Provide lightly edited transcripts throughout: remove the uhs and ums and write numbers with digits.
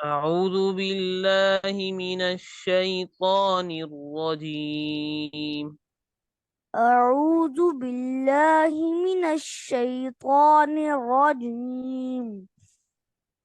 أعوذ بالله من الشيطان الرجيم. أعوذ بالله من الشيطان الرجيم.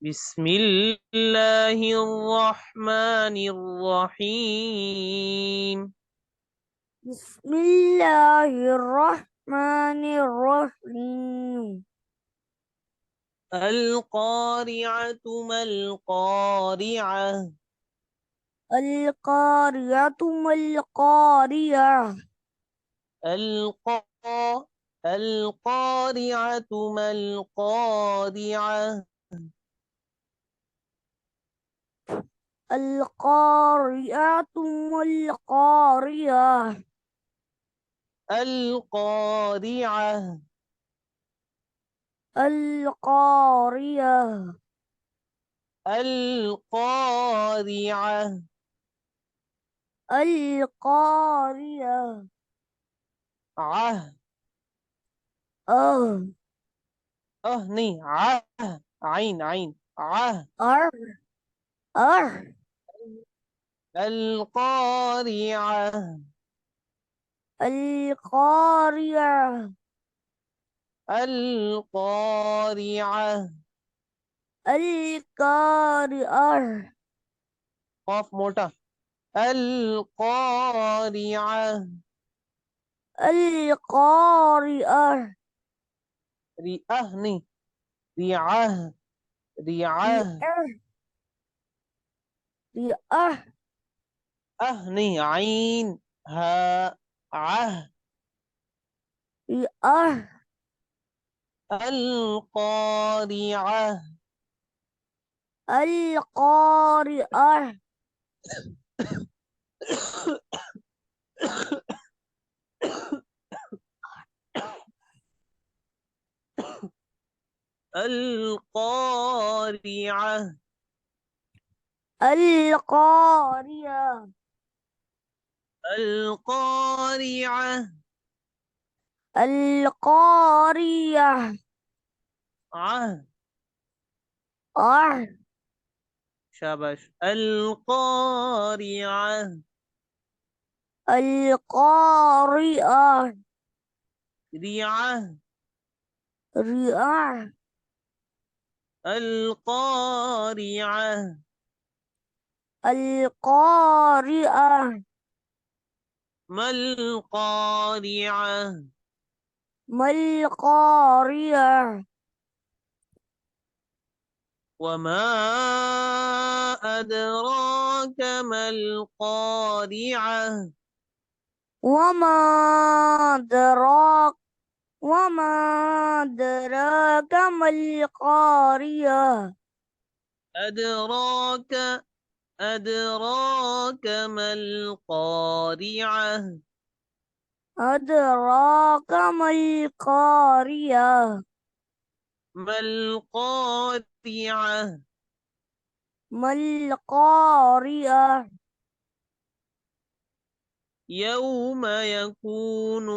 بسم الله الرحمن الرحيم. بسم الله الرحمن الرحيم. القارعة ما القارعة؟ القارعة ما القارعة؟ القا القارعة ما القارعة؟ القارعة ما القارعة؟ القارعة القارعة القارعة القارعة. عه أه नहीं عين عين عه أر أر القارعة القارعة القارعة القارعة قاف मोटा القارعة القارعة. नहीं रियाह रियाह رئة رئة नहीं عين ها عه رئة القارعة القارعة القارعة القارعة القارعة القارعة. عه أر شاباش القارعة القارعة ريعة رئة القارعة القارعة ما القارعة ما القارعة؟ وما أدراك ما القارعة وما أدراك وما أدراك ما القارعة؟ أدراك أدراك ما القارعة أدراك ما القارعة؟ ما القارعة ما القارعة؟ يوم يكون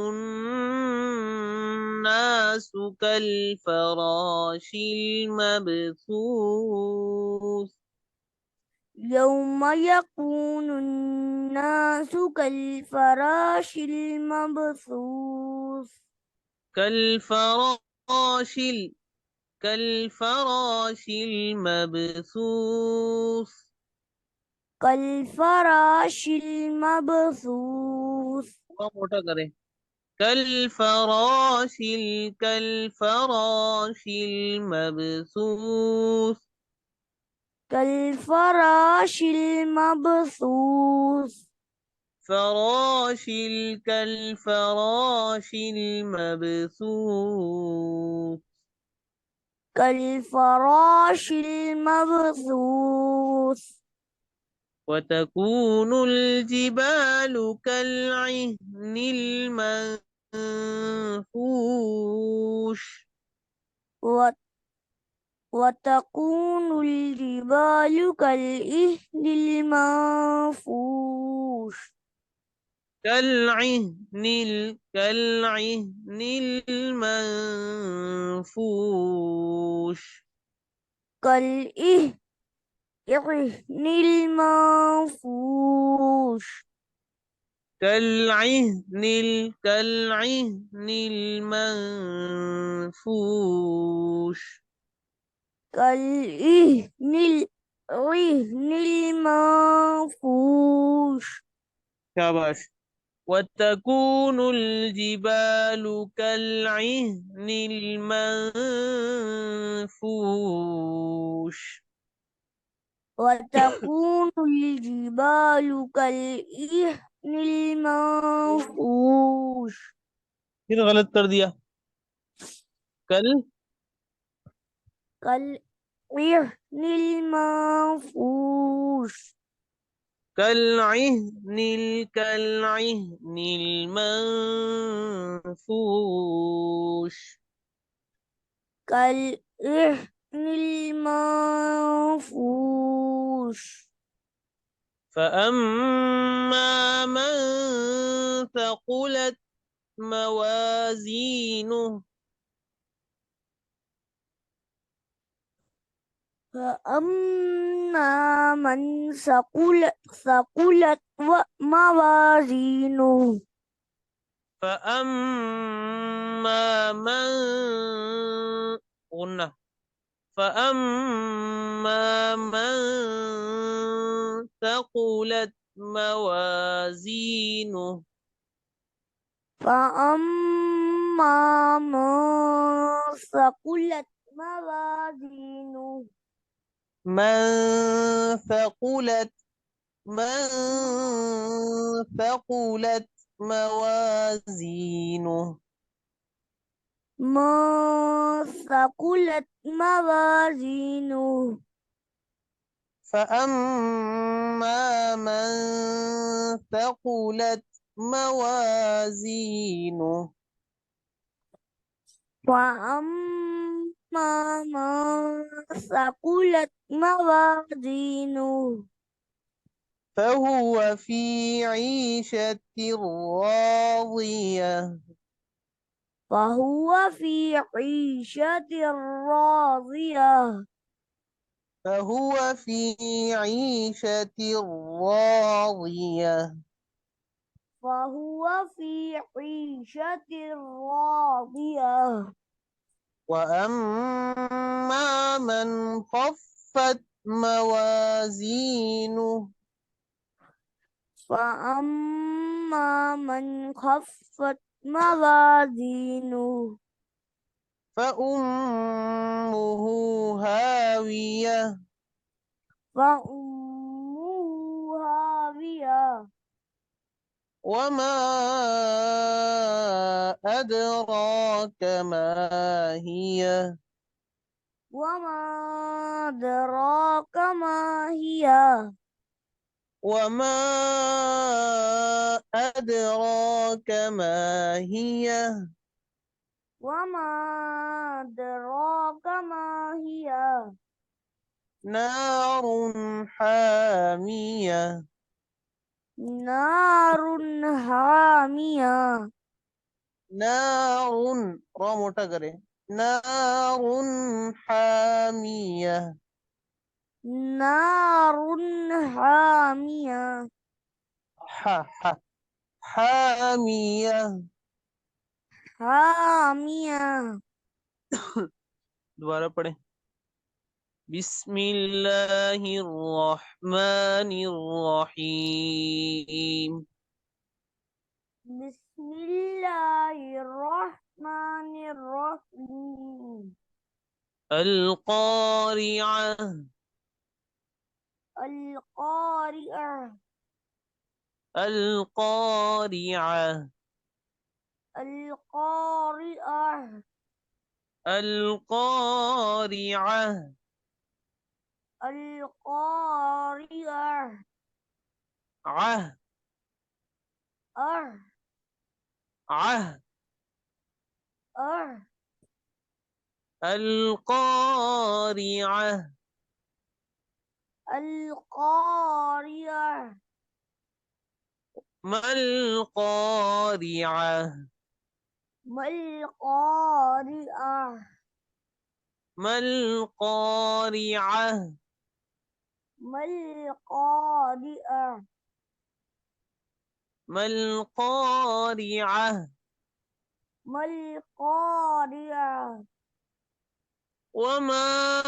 الناس كالفراش المبثوث يوم يكون الناس كالفراش المبثوث. كالفراش كالفراش المبثوث كالفراش المبثوث. थोड़ा मोटा करें كالفراش كالفراش المبثوث كالفراش المبثوث. فراش كالفراش المبثوث كالفراش المبثوث. وتكون الجبال كالعهن المنفوش وت- وتكون الجبال كالإهن المنفوش. كالعهن المنفوش كالإهن كالعهن المنفوش كالعهن المنفوش. العهن المنفوش. शाबाश. وتكون الجبال كالعهن المنفوش. وتكون الجبال كالعهن المنفوش. फिर गलत कर दिया। कल كالعهن المنفوش. كالعهن المنفوش. كالعهن المنفوش. فأما من ثقلت موازينه. فأما من ثقلت موازينه. فأما من قلنا فأما من ثقلت موازينه. فأما من ثقلت موازينه. من ثقلت من ثقلت موازينه. من ثقلت موازينه. فأما من ثقلت موازينه. وأما من ثقلت موازينه. فهو في عيشة راضية. فهو في عيشة راضية. فهو في عيشة راضية. فهو في عيشة راضية. وأما من خفت موازينه. فأما من خفت موازينه. فأمه هاوية. فأمه هاوية. وما أدراك ما هي. وما أدراك ما هي. وما أدراك ما هي. وما أدراك ما هي. نار حامية. نار حامية. نار را मोटा करे نار حامية. نار حامية. ح ح حامية. حامية. दोबारा पढ़े। बिस्मिल्लाह الرحمن الرحيم. بسم الله الرحمن الرحيم. القارعة. القارئة. القارعة. القارئة. القارعة. القارئة. عه أه. عه. أه. القارعة. القارئة. ما القارعة. ما القارئة. ما القارعة. ما القارئة ما القارعة ما القارئة وما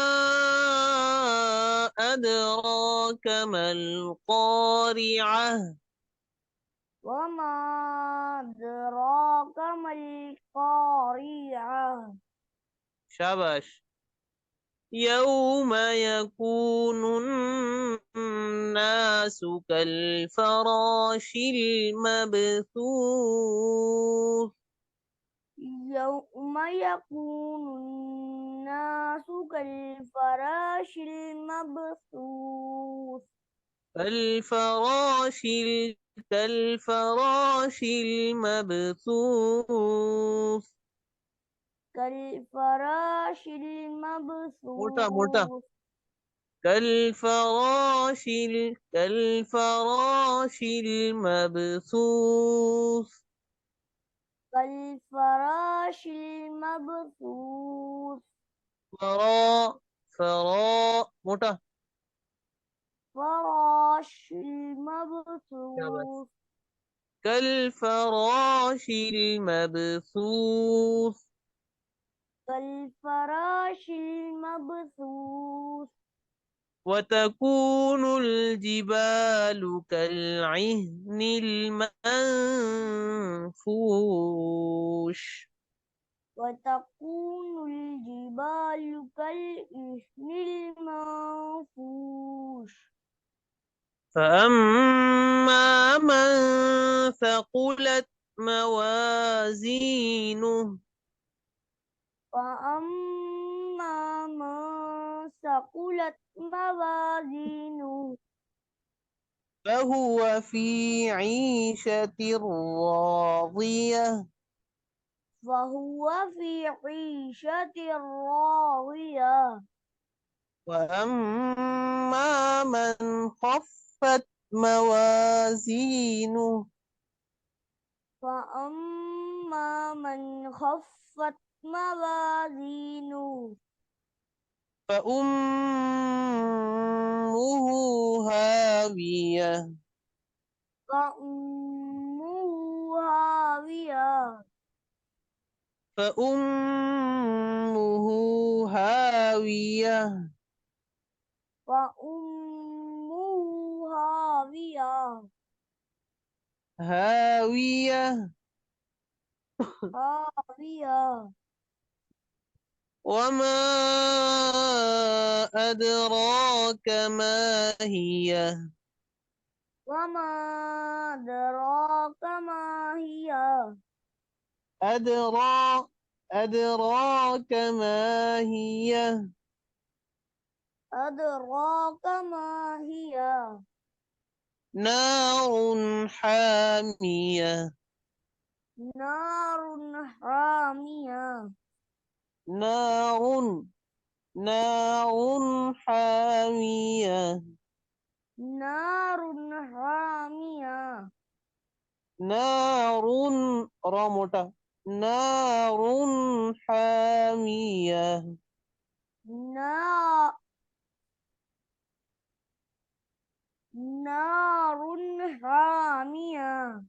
أدراك ما القارعة وما أدراك ما القارعة شاباش يوم يكون الناس كالفراش المبثوث يوم يكون الناس كالفراش المبثوث كالفراش كالفراش المبثوث كالفراش موٹا موٹا المبثوث كالفراش المبثوث كالفراش المبثوث فراء فراء موٹا فراش کیا بات المبثوث كالفراش المبثوث كالفراش المبثوث وتكون الجبال كالعهن المنفوش وتكون الجبال كالعهن المنفوش فأما من ثقلت موازينه فأما من ثقلت موازينه فهو في عيشة راضية فهو في عيشة راضية وأما من خفت موازينه فأما من خفت موازينه فأمه هاوية فأمه هاوية فأمه هاوية فأمه هاوية هاوية هاوية وما أدراك ما هي وما أدراك ما هي أدرا أدراك ما هي أدراك ما هي نار حامية نار حامية نار نار حامية نار حامية نار رموتا نار حامية نا- نار حامية